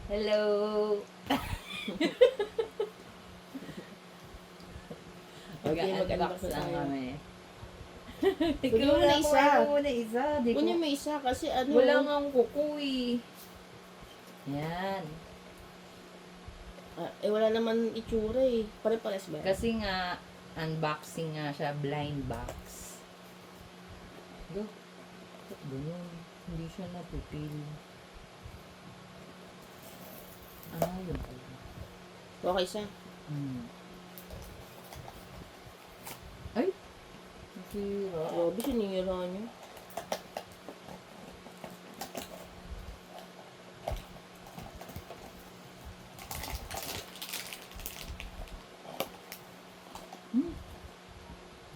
Hello! Okay, Mag-unbox mag-unbox na lang tayo. kami. Kunin mo na isa. Kunin mo na isa. Di ko, Kunin mo isa kasi ano. wala nga ang kukuy. Yan. Wala naman itsura eh. Pare-pares ba yan? Kasi nga, unboxing nga siya, blind box. Go. Ba't ganun? Hindi siya napipil. Yun pala. Okay siya. Ay! Nasira. Grabe, sinira niyo.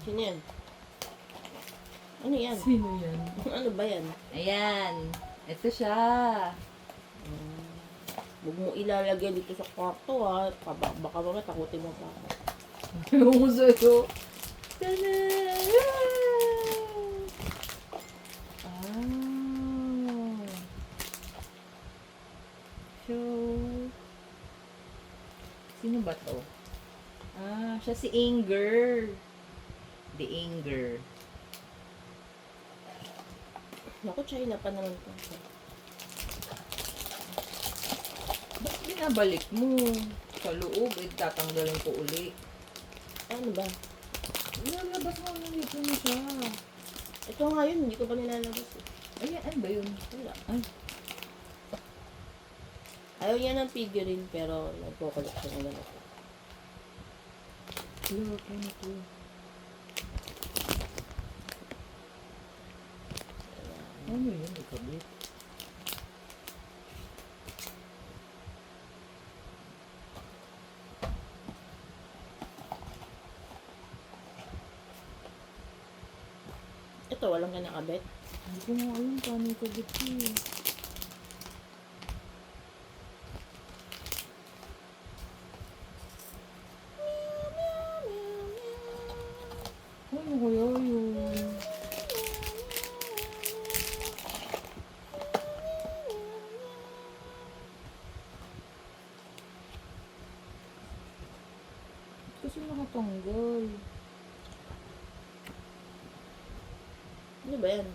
Sino yan? Ano yan? Sino yan? Ano ba yan? Ayan. Ito siya. Huwag mo ilalagay dito sa kwarto ha. Baka mamaya takutin mo pa ako. Yung sa'yo. Tada! So, sino ba to? Siya si Inger. The Inger. Naku, China pa naman to. Ba't binabalik mo? Sa loob, tatanggalin ko uli. Ano ba? Ilalabas mo na dito na siya. Ito nga yun, hindi ko pa nilalabas eh. Ayan, ano ba yun? Wala. Ay, Ayaw niya ng figurine pero nagpo-collect siya ng ganito. look, ano to? Ano yun? Ikabit. Ito, walang kinakabit. Hindi ko nga alam paano ikabit yun. Ano kaya yun? Kasi nakatanggal. Ano ba yan?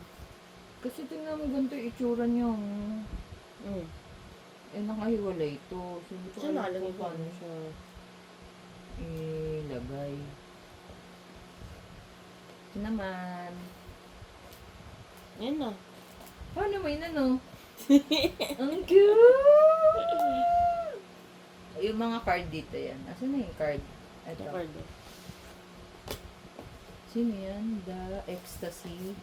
Kasi tingnan mo ganito yung itsura niya. Hmm. Nakahiwalay ito. So, hindi ko Saan alam nalagay kung ko? paano siya ilagay. Ito naman. Yan na. Paano mo yun ano? Ang cute! Yung mga card dito yan. Asan na yung card? Ito. Card. Sino yan? The Ecstasy.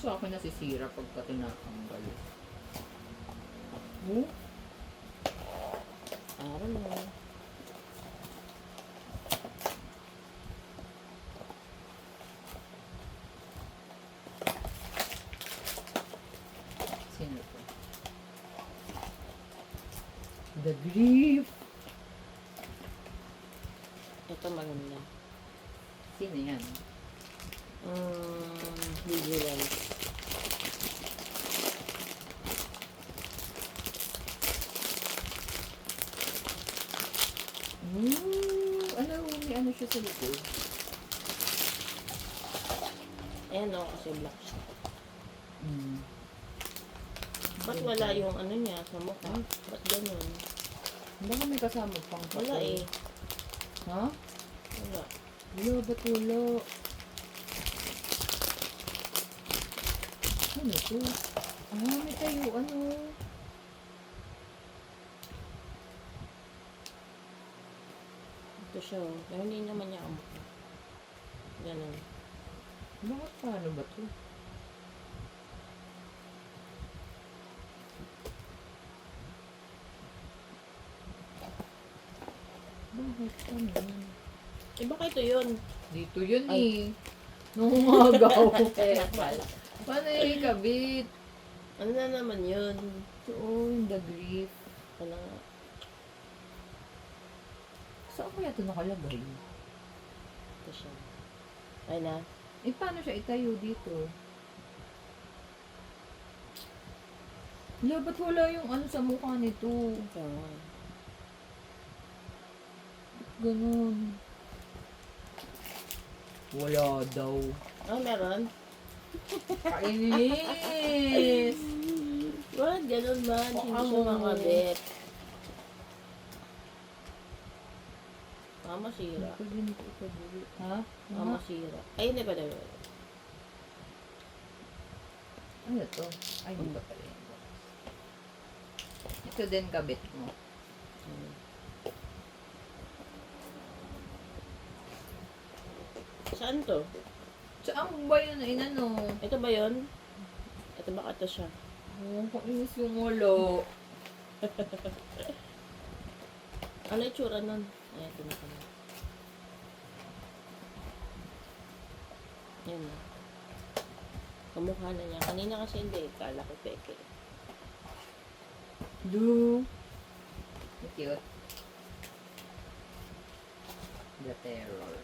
So, ako nasisira pagka tinatanggal. Oh? Aral mo. Sino to? The Grief. Ito maganda. Sino yan? Visualize. Ano, may ano siya sa likod? Ayan o, kasi black siya. Mm. Ba't wala yung ano niya sa mukha? Ba't ganun? Baka may kasama pang Wala papel. eh. Ha? Wala. Wala, ba't wala? Ano to? May tayo, ano? Ito siya o. Pero hindi naman niya ang mukha. Ganun. Bakit paano ba to? Bakit ano? Eh baka ito yun. Dito yun Ay. eh. Nungagaw. Eh, pala. Paano yung ikabit? Ano na naman yun? Oo, yung the grief. Wala nga. Saan kaya ito nakalagay? Ito siya. Ay na. Eh, paano siya itayo dito? Hala, ba't wala yung ano sa mukha nito? Oo. Ganun. Wala daw. Oh, meron? Kainis! What? Ganun man. Hindi siya Ano? makabit. Masira. Ha? Masira. Ay, hindi pa daw. Ano to? Ay, hindi pa pala yun. Ito din kabit mo. Saan to? Saan ba yun na inano? Ito ba yun? Ito baka ito siya. Oh, kainis yung ulo. Ano yung tsura nun? Ay, ito na kami. Yan na. Kamukha na niya. Kanina kasi hindi. Kala ko peke. Do. Cute. The terror.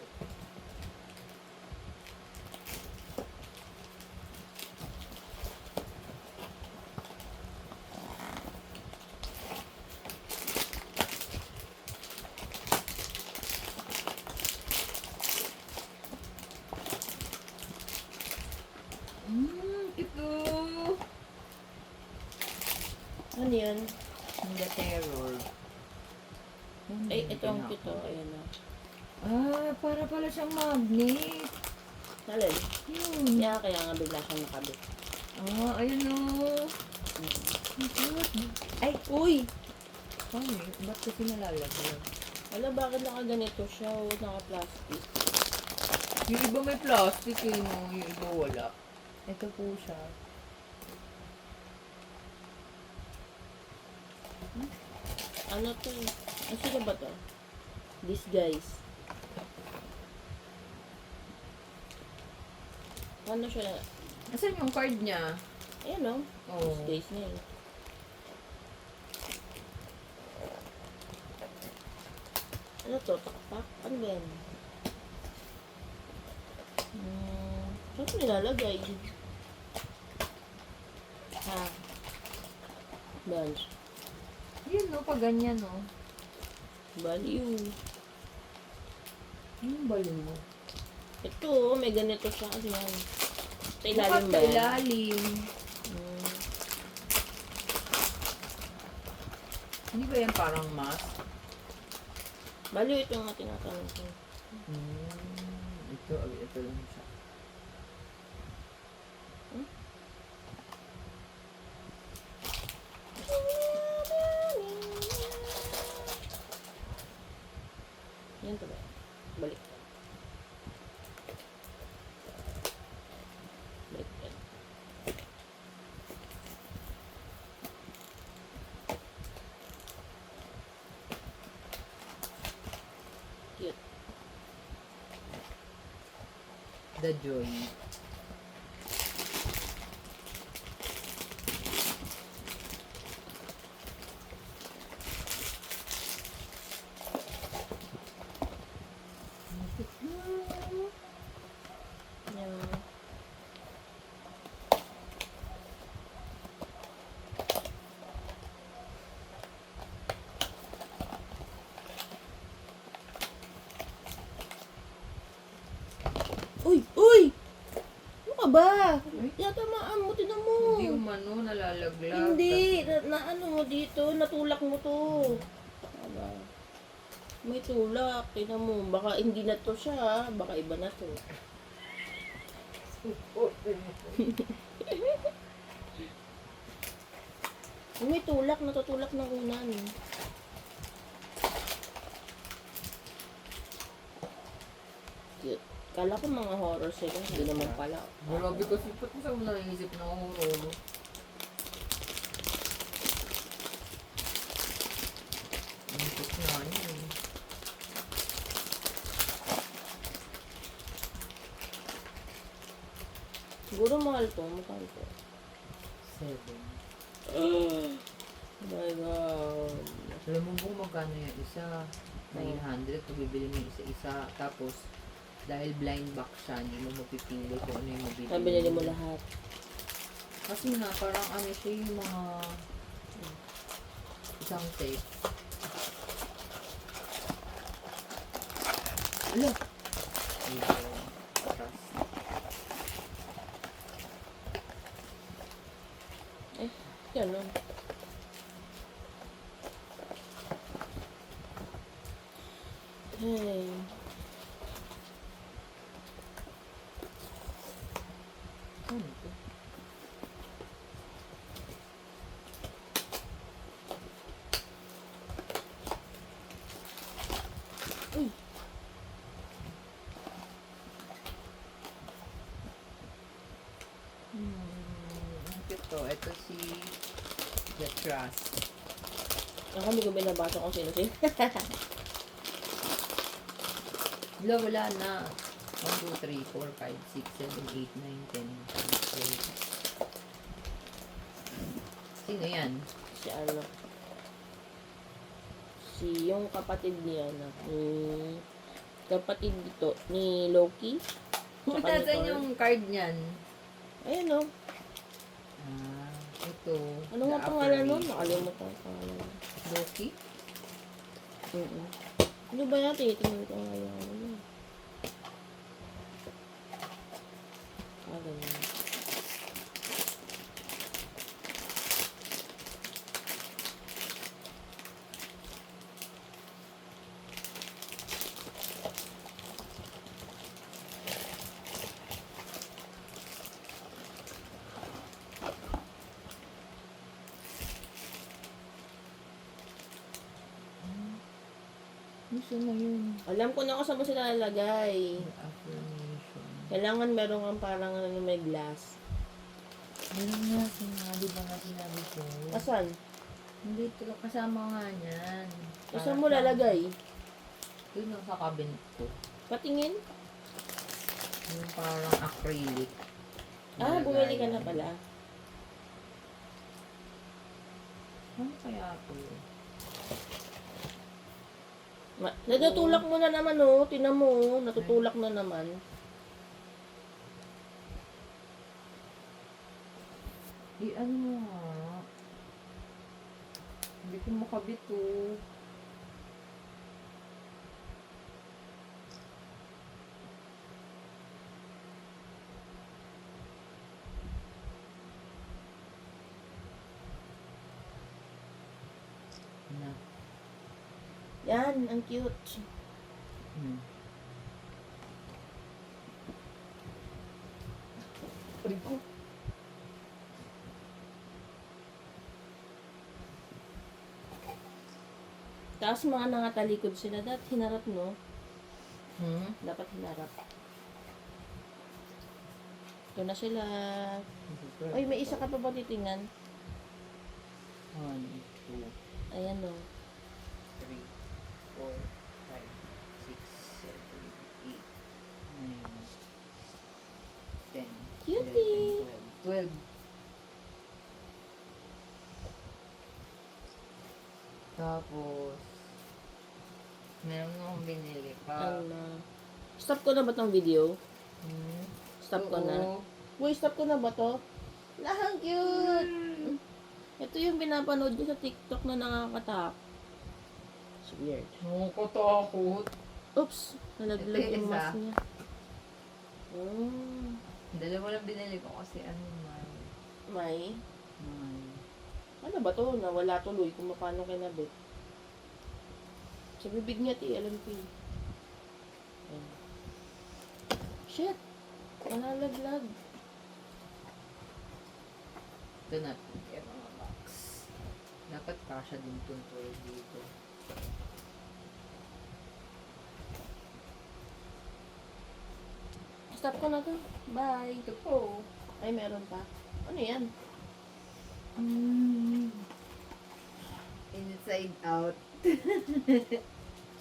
Ito. Ano yun? The terror. Ay, ito ang kito. Ayan na. Ah, para pala siyang magnet. Nalin? Yun. Kaya nga bigla siyang nakabit. Ah, ayun o. Ay, Uy! paano eh? Ba't kasi nalalaglag? Wala, bakit nakaganito siya? O, naka-plastic. Yung iba may plastic eh, no? Yung iba wala. Ito po siya. Ano to? Ano sila ba to? This guys. Ano siya? Asan yung card niya? Ayan o. Oh. This guys niya. Ano to? Takpak? Ano ba yan? Saan ko nilalagay? Ha? Bunch. Yun no, pag ganyan no. Baliw. Yung balo mo. Ito, may ganito siya. Ano yan? Sa ilalim Dapat ba sa yan? ilalim. Hmm. Hindi ba yan parang mask? Baliw ito yung tinatanong ko. Ito lang siya. Yan to ba? Balik. Balik yan. Cute. The Joy. Yan. Uy! Uy! Ano ka ba? Yatamaan mo, tinan mo. Hindi umano, nalalaglag. Hindi. Na ano mo dito, natulak mo to. Aba. May tulak. Tingnan mo. Baka hindi na to siya, ha? Baka iba na to. May tulak. Natutulak ng unan. Cute. Kala ko mga horror sila. Hindi naman pala. Grabe kasi, ba't mo sa naisip na horror? Antik na yun. Siguro mahal to. Magkano to? 7. Oh my God. Alam mo kung magkano yung isa? 900 kung bibili mo yung isa-isa. Tapos, Dahil blind box siya, hindi mo mapipili kung ano yung mabibili. Binili mo lahat. Kasi nga, parang ano siya yung mga isang tape. Ala! Dito. Atas. Ganun. Hey. Ano ito? Uy. Ang cute to. Ito si The Trust. Ako hindi ko binabasa kung sino-sino. Wala, wala na. 1, 2, 3, 4, 5, 6, 7, 8, 9, 10. Sino yan? Si ano? Si yung kapatid niya na. Kapatid dito ni Loki. Kung Tsaka ni saan Thor. yung card niyan? Ayan o. Ah, ito. Ano The nga pangalan nun? Apparition. Nakalimutan ko pangalan. Loki? Ano ba yan? Tinitingnan ko nga yung ano yun. Ganun. Gusto na yun. Alam ko na kung saan mo sila lalagay. The Affirmation. Kailangan meron kang parang ano, may glass. Meron nga di ba nga sinabi ko? Asan? Hindi ito kasama nga niyan. Saan mo lalagay? Yun lang sa cabinet ko. Patingin? Yung parang acrylic. Ah, bumili ka na pala. Ano kaya ito? Natutulak mo na naman, oh. Tinan mo, oh. Natutulak na naman. Ano mo nga? Hindi ko makabit oh. Na. Yan, ang cute. Hmm. Rico. Tapos mga nakatalikod sila. Dapat hinarap, no? Dapat hinarap. Ito na sila. Ay, may isa ka pa ba titingnan? 1, 2, Ayan, no? 3, 4, 5, 6, 7, 8, 9, 10, Cutie! 11, 12. Tapos, meron akong binili pa. Ano? Stop ko na ba tong video? Hmm. Stop ko na. Oo. Uy, stop ko na ba to? Ang cute! Ito yung pinapanood ko sa TikTok na nakakatak. It's weird. Nakatakot. Oops! Nalaglag Ito yung isa. mask niya. Oh, Dalawa lang binili ko kasi ano man. may. Man. Ano ba to? Nawala tuloy kung paano kinabit. Sa bibig niya, alam ko eh. Ayan. Shit! Nalalaglag. Ito na. Yung mga box. Dapat kasha din itong toy dito. Stop ko na to. Bye. Ito po. Ay, meron pa. Ano yan? Inside out.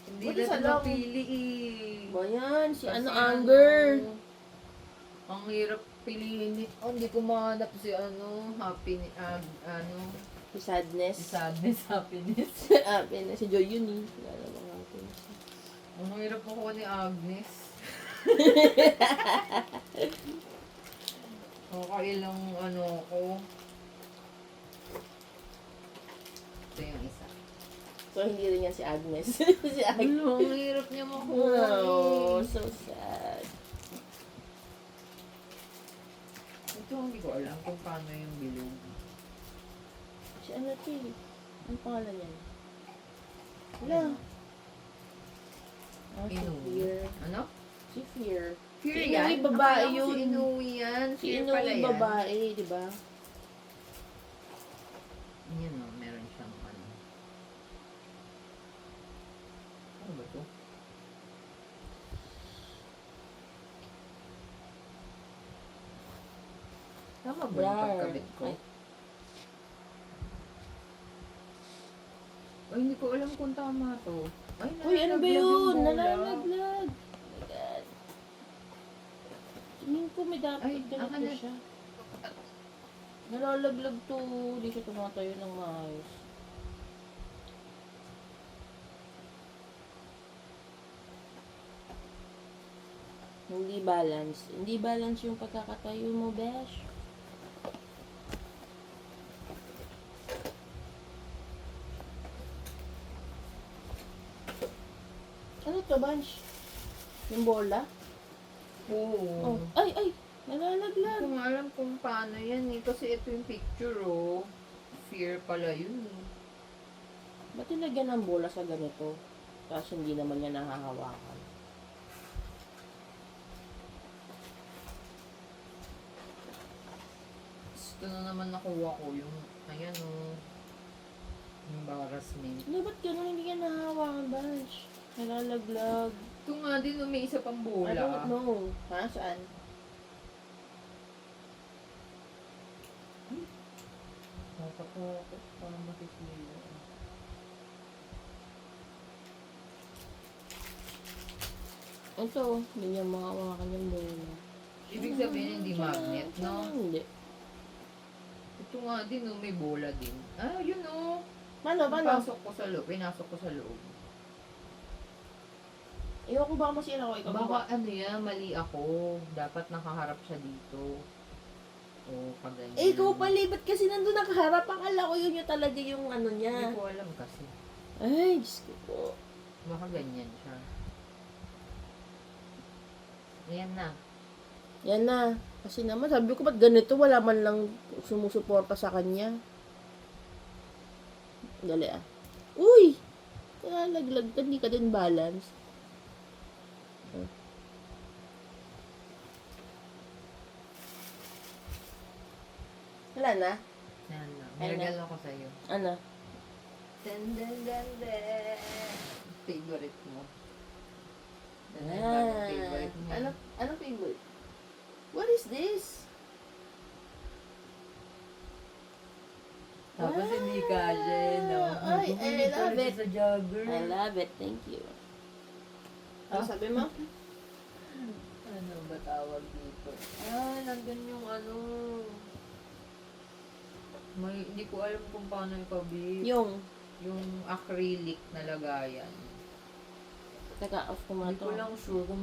Hindi Buti na sa ito loob. napili eh. Ba yan? Si Kasi ano, anger. Ang hirap piliin. Oh, hindi ko mahanap si ano, happy, ano, Si sadness. si sadness, happiness. Si Joy yun eh. Wala namang happiness. Ang hirap ako ni Agnes. Nakailang ano ko. Ito yung isa. So, hindi rin yan si Agnes. Si Agnes. Ano, ang hirap niya makuha. Oh, so sad. Ito hindi ko alam kung paano yung bilog. Si ano ito eh? Ang pangalan niyan? Wala. Ah, si Inuwi. Fear. Ano? Si Fear. Fear Si yan? Inuwi, babae Akala ko yun. Si Inuwi yan. Si Fear Inuwi pala yan. babae, di ba? Yan o, meron siyang ano. Ano ba to? Tama ba yung Rar. pagkabit ko? Ay. Ay, hindi ko alam kung tama to. Ay, Uy, ano ba nalalaglag yung yun? bola. Nalalaglag. Oh my God. Tingin ko may dapat Ay, ganito akin na. siya. Nalalaglag to. Hindi siya tumatayo ng maayos. Hindi balance. Hindi balance yung pagkakatayo mo, besh. Ano to, Bansh? Yung bola? Oo. Oh. Ay, ay! Hindi Nalalaglag. ko nga alam kung paano yan eh. Kasi ito yung picture oh. Fear pala yun eh. Ba't nilagyan ng bola sa ganito? Tapos hindi naman niya nahahawakan. Ito na naman nakuha ko yung, ayan oh. Embarrassment. Ano, ba't gano'n hindi niya nahahawakan, Bansh? Nalalaglag. Ito nga din oh, may isa pang I bola. don't know. Ha? Saan? Nakakapokot para makikita. Ito, hindi niya mahahawakan yung bola. Ibig sabihin hindi magnet, no? Hindi. Ito nga din oh, may bola din. Ah, yun oh. Paano? Pinasok ko sa loob. Pinasok ko sa loob. Ewan ko baka masira ko. Ikaw Baka ba? ano yan, mali ako. Dapat nakaharap siya dito. O, pag ganyan. Eh, ikaw pala. Ba't kasi nandun nakaharap? Akala ko yun yung talaga yung ano Hindi niya. ko alam kasi. Ay, Diyos ko po. Baka ganyan siya. Ayan na. Yan na. Kasi naman, sabi ko, ba't ganito? Wala man lang sumusuporta sa kanya. Dali ah. Uy! Nalaglag ka, hindi ka din balance. Wala na? Ayan na. Ayan na. Nilagyan ako sa'yo. Ano? Dan, dan, dan, dan. Favorite mo. Dan, dan, Ah, dan, favorite mo. ano favorite? What is this? Tapos hindi kasi, no? Ay, I love it. Sa jogger. I love it. Thank you. Ano sabi mo? Ano ba tawag dito? Ah, nandun yung ano. Hindi ko alam kung paano ikabit. Yung, Yung acrylic na lagayan. teka, off ko muna Hindi ko to. lang sure kung